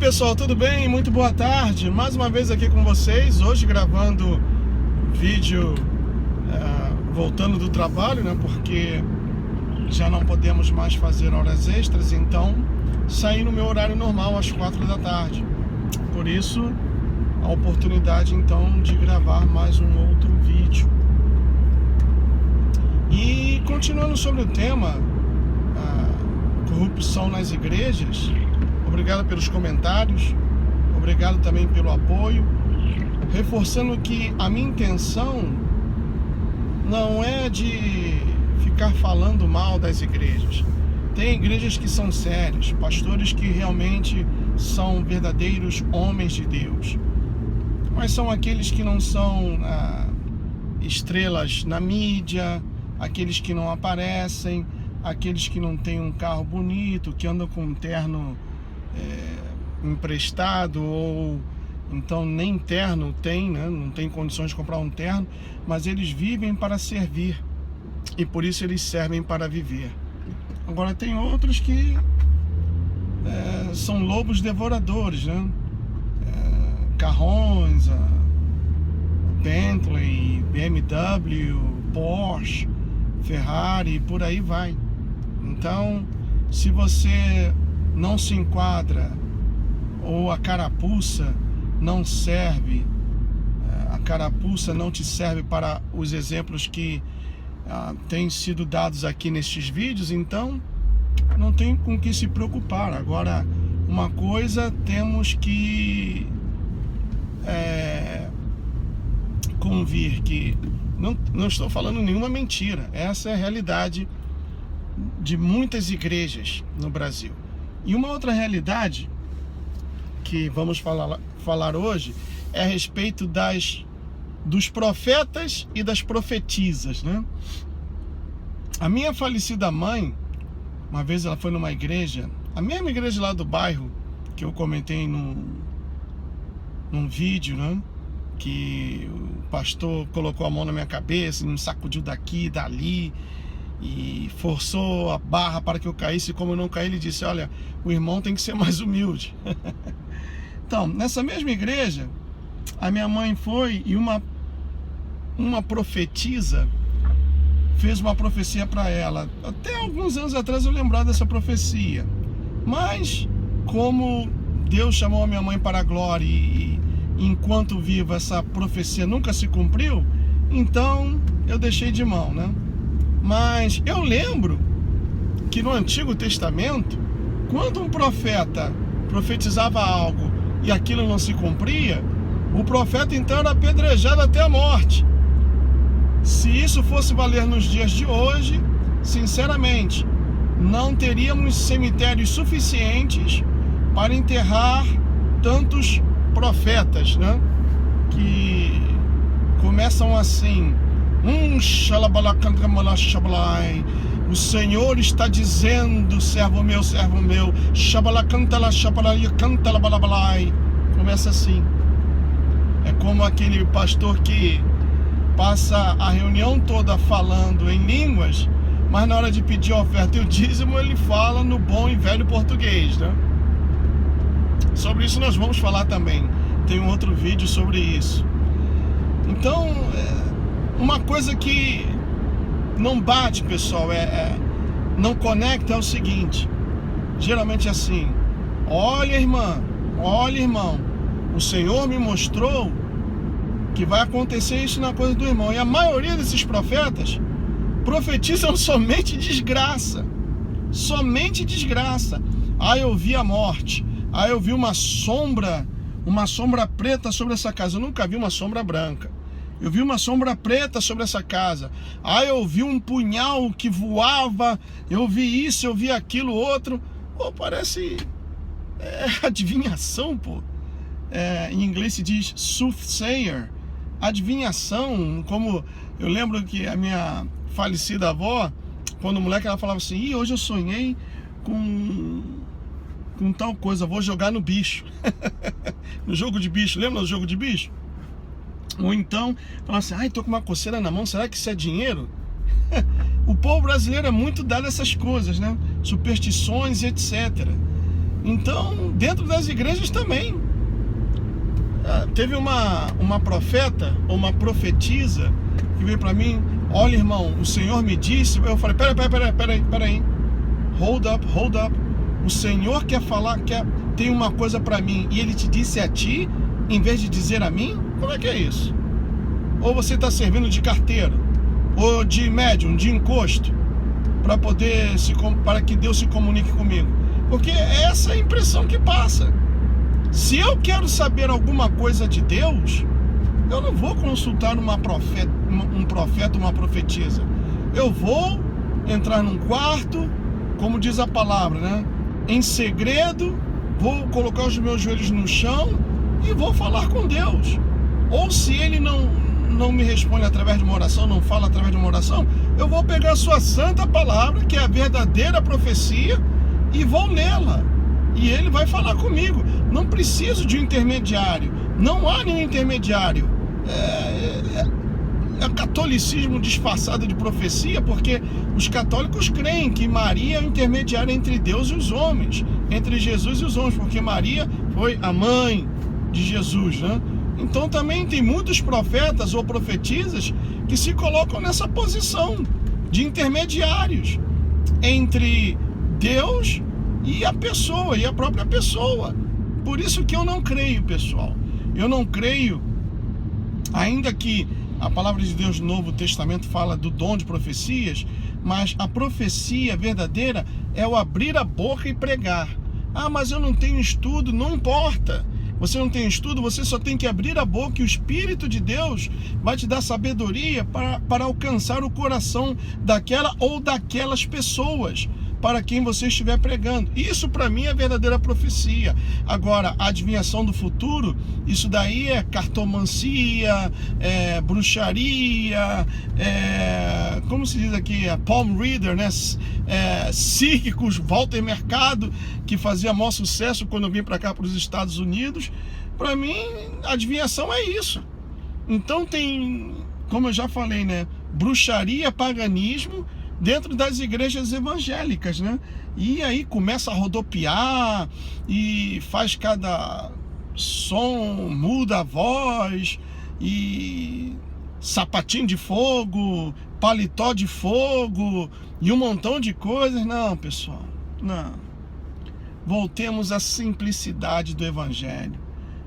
pessoal, tudo bem? Muito boa tarde. Mais uma vez aqui com vocês, hoje gravando vídeo voltando do trabalho, né? Porque já não podemos mais fazer horas extras, então saí no meu horário normal às 4 da tarde. Por isso, a oportunidade então de gravar mais um outro vídeo. E continuando sobre o tema corrupção nas igrejas, obrigado pelos comentários, obrigado também pelo apoio, reforçando que a minha intenção não é de ficar falando mal das igrejas. Tem igrejas que são sérias, pastores que realmente são verdadeiros homens de Deus, mas são aqueles que não são estrelas na mídia, aqueles que não aparecem, aqueles que não têm um carro bonito, que andam com um terno emprestado, ou então nem terno tem, né? Não tem condições de comprar um terno, mas eles vivem para servir e por isso eles servem para viver. Agora tem outros que são lobos devoradores, né? Carrões, Bentley, BMW, Porsche, Ferrari, por aí vai. Então, se você não se enquadra, ou a carapuça não serve, a carapuça não te serve para os exemplos que têm sido dados aqui nestes vídeos, então não tem com que se preocupar. Agora, uma coisa temos que convir, que não estou falando nenhuma mentira, essa é a realidade de muitas igrejas no Brasil. E uma outra realidade que vamos falar hoje é a respeito dos profetas e das profetisas, né? A minha falecida mãe, uma vez ela foi numa igreja, a mesma igreja lá do bairro, que eu comentei num vídeo, né? Que o pastor colocou a mão na minha cabeça, me sacudiu daqui e dali, e forçou a barra para que eu caísse. Como eu não caí, ele disse: olha, o irmão tem que ser mais humilde. Então, nessa mesma igreja, a minha mãe foi e uma profetisa fez uma profecia para ela. Até alguns anos atrás eu lembrava dessa profecia, mas como Deus chamou a minha mãe para a glória e enquanto viva essa profecia nunca se cumpriu, então eu deixei de mão, né? Mas eu lembro que no Antigo Testamento, quando um profeta profetizava algo e aquilo não se cumpria, o profeta então era apedrejado até a morte. Se isso fosse valer nos dias de hoje, sinceramente, não teríamos cemitérios suficientes para enterrar tantos profetas, né? Que começam assim: o Senhor está dizendo, servo meu, começa assim. É como aquele pastor que passa a reunião toda falando em línguas, mas na hora de pedir a oferta e o dízimo ele fala no bom e velho português, né? Sobre isso nós vamos falar também, tem um outro vídeo sobre isso. Então, uma coisa que não bate, pessoal, não conecta, é o seguinte: geralmente é assim: olha, irmã, olha, irmão, o Senhor me mostrou que vai acontecer isso na coisa do irmão. E a maioria desses profetas profetizam somente desgraça, somente desgraça. Eu vi a morte, eu vi uma sombra preta sobre essa casa. Eu nunca vi uma sombra branca. Eu vi uma sombra preta sobre essa casa. Eu vi um punhal que voava. Eu vi isso, eu vi aquilo, outro. Pô, parece adivinhação, pô. Em inglês se diz soothsayer. Adivinhação. Como eu lembro que a minha falecida avó, quando moleque, ela falava assim: hoje eu sonhei com tal coisa, vou jogar no bicho. No jogo de bicho, lembra do jogo de bicho? Ou então, fala assim: tô com uma coceira na mão, será que isso é dinheiro? O povo brasileiro é muito dado a essas coisas, né? Superstições e etc. Então, dentro das igrejas também. Teve uma profeta, ou uma profetisa, que veio para mim: olha, irmão, o Senhor me disse. Eu falei: peraí. Hold up. O Senhor quer falar, tem uma coisa para mim, e Ele te disse a ti, em vez de dizer a mim? Como é que é isso? Ou você está servindo de carteira, ou de médium, de encosto, para que Deus se comunique comigo? Porque essa é a impressão que passa. Se eu quero saber alguma coisa de Deus, eu não vou consultar um profeta, uma profetisa. Eu vou entrar num quarto, como diz a palavra, né? Em segredo, vou colocar os meus joelhos no chão e vou falar com Deus. Ou se Ele não me responde através de uma oração, não fala através de uma oração, eu vou pegar a sua santa palavra, que é a verdadeira profecia, e vou nela. E Ele vai falar comigo. Não preciso de um intermediário. Não há nenhum intermediário. É catolicismo disfarçado de profecia, porque os católicos creem que Maria é o intermediário entre Deus e os homens, entre Jesus e os homens, porque Maria foi a mãe de Jesus, né? Então também tem muitos profetas ou profetisas que se colocam nessa posição de intermediários entre Deus e a pessoa, e a própria pessoa. Por isso que eu não creio, pessoal. Eu não creio, ainda que a palavra de Deus no Novo Testamento fala do dom de profecias, mas a profecia verdadeira é o abrir a boca e pregar. Ah, mas eu não tenho estudo. Não importa. Você não tem estudo, você só tem que abrir a boca, e o Espírito de Deus vai te dar sabedoria para alcançar o coração daquela ou daquelas pessoas para quem você estiver pregando. Isso para mim é verdadeira profecia. Agora, a adivinhação do futuro, isso daí é cartomancia, é bruxaria, como se diz aqui, palm reader, né? Psíquicos, Walter Mercado, que fazia maior sucesso quando eu vim para cá, para os Estados Unidos. Para mim, adivinhação é isso. Então tem, como eu já falei, né? Bruxaria, paganismo dentro das igrejas evangélicas, né? E aí começa a rodopiar e faz cada som, muda a voz, e sapatinho de fogo, paletó de fogo e um montão de coisas. Não, pessoal, não. Voltemos à simplicidade do evangelho.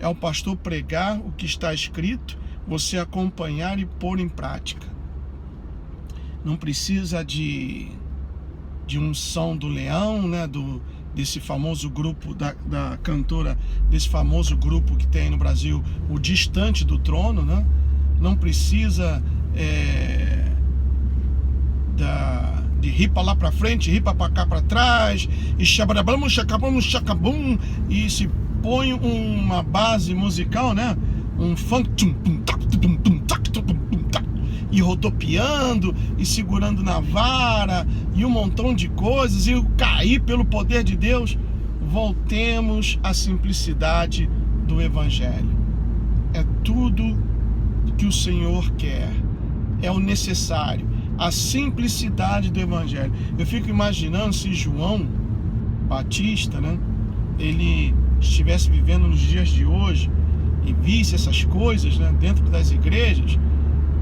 É o pastor pregar o que está escrito, você acompanhar e pôr em prática. Não precisa de unção do leão, né? Desse famoso grupo, da cantora, desse famoso grupo que tem no Brasil, o Distante do Trono, né? Não precisa de ripa lá para frente, ripa para cá para trás, e chabarabam, chacabum, e se põe uma base musical, né? Um funk, e rodopiando, e segurando na vara, e um montão de coisas, e cair pelo poder de Deus. Voltemos à simplicidade do Evangelho. É tudo que o Senhor quer, é o necessário, a simplicidade do Evangelho. Eu fico imaginando se João Batista, né, ele estivesse vivendo nos dias de hoje e visse essas coisas, né, dentro das igrejas,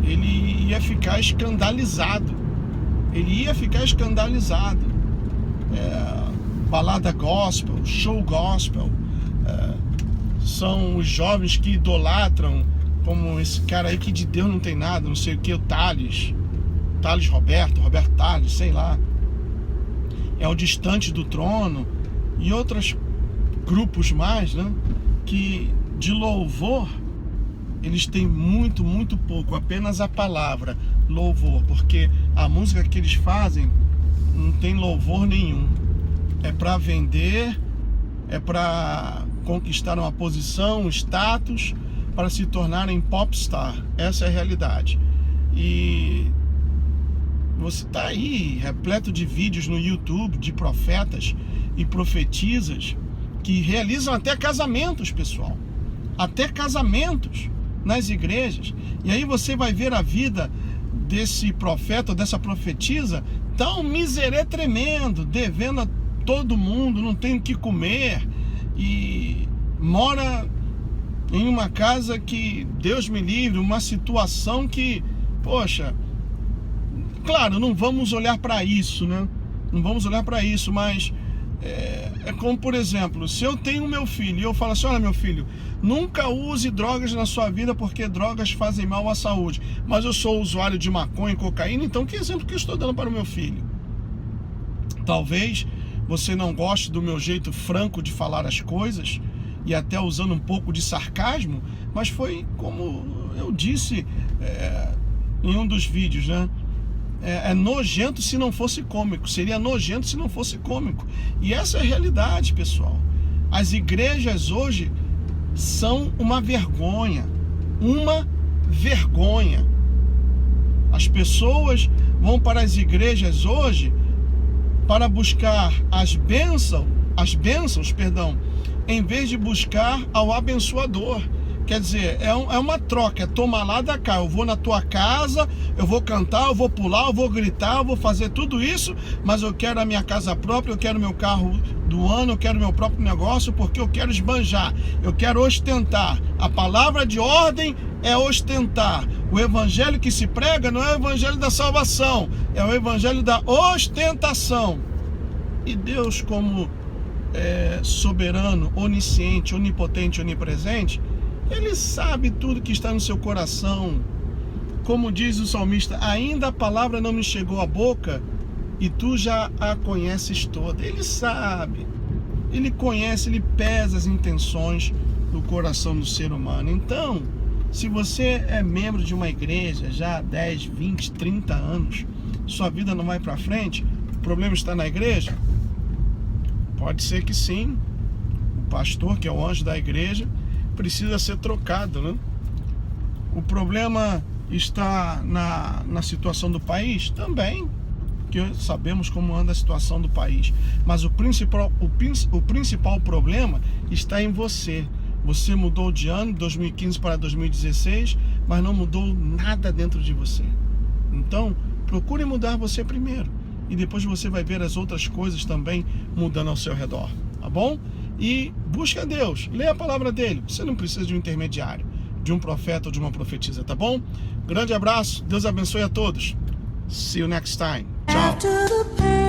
ele ia ficar escandalizado. Balada gospel, show gospel, são os jovens que idolatram, como esse cara aí que de Deus não tem nada, não sei o que, o Thales Roberto Thales, sei lá. É o Distante do Trono e outros grupos mais, né, que de louvor eles têm muito, muito pouco, apenas a palavra louvor, porque a música que eles fazem não tem louvor nenhum. É para vender, é para conquistar uma posição, um status, para se tornarem popstar. Essa é a realidade. E você está aí repleto de vídeos no YouTube de profetas e profetisas que realizam até casamentos, pessoal. Até casamentos nas igrejas. E aí você vai ver a vida desse profeta ou dessa profetisa tão miserê tremendo, devendo todo mundo, não tem o que comer e mora em uma casa que, Deus me livre, uma situação que, poxa, claro, não vamos olhar para isso, né? Não vamos olhar para isso, mas é como, por exemplo, se eu tenho meu filho e eu falo assim, olha meu filho, nunca use drogas na sua vida porque drogas fazem mal à saúde, mas eu sou usuário de maconha e cocaína, então que exemplo que eu estou dando para o meu filho? Talvez você não goste do meu jeito franco de falar as coisas e até usando um pouco de sarcasmo, mas foi como eu disse em um dos vídeos, né? É nojento se não fosse cômico, seria nojento se não fosse cômico. E essa é a realidade, pessoal. As igrejas hoje são uma vergonha. Uma vergonha. As pessoas vão para as igrejas hoje para buscar as bênçãos, em vez de buscar ao abençoador. Quer dizer, é uma troca, é toma lá da cá. Eu vou na tua casa, eu vou cantar, eu vou pular, eu vou gritar, eu vou fazer tudo isso, mas eu quero a minha casa própria, eu quero meu carro do ano, eu quero meu próprio negócio, porque eu quero esbanjar, eu quero ostentar. A palavra de ordem é ostentar. O evangelho que se prega não é o evangelho da salvação, é o evangelho da ostentação. E Deus, como soberano, onisciente, onipotente, onipresente, Ele sabe tudo que está no seu coração. Como diz o salmista, ainda a palavra não me chegou à boca e tu já a conheces toda. Ele sabe, Ele conhece, Ele pesa as intenções do coração do ser humano. Então, se você é membro de uma igreja já há 10, 20, 30 anos, sua vida não vai para frente, o problema está na igreja? Pode ser que sim. O pastor, que é o anjo da igreja, precisa ser trocado, né? O problema está na situação do país? Também, que sabemos como anda a situação do país. Mas o principal problema está em você. Você mudou de ano, 2015 para 2016, mas não mudou nada dentro de você. Então, procure mudar você primeiro. E depois você vai ver as outras coisas também mudando ao seu redor. Tá bom? E busque a Deus, leia a palavra dele. Você não precisa de um intermediário, de um profeta ou de uma profetisa, tá bom? Grande abraço, Deus abençoe a todos. See you next time. Tchau.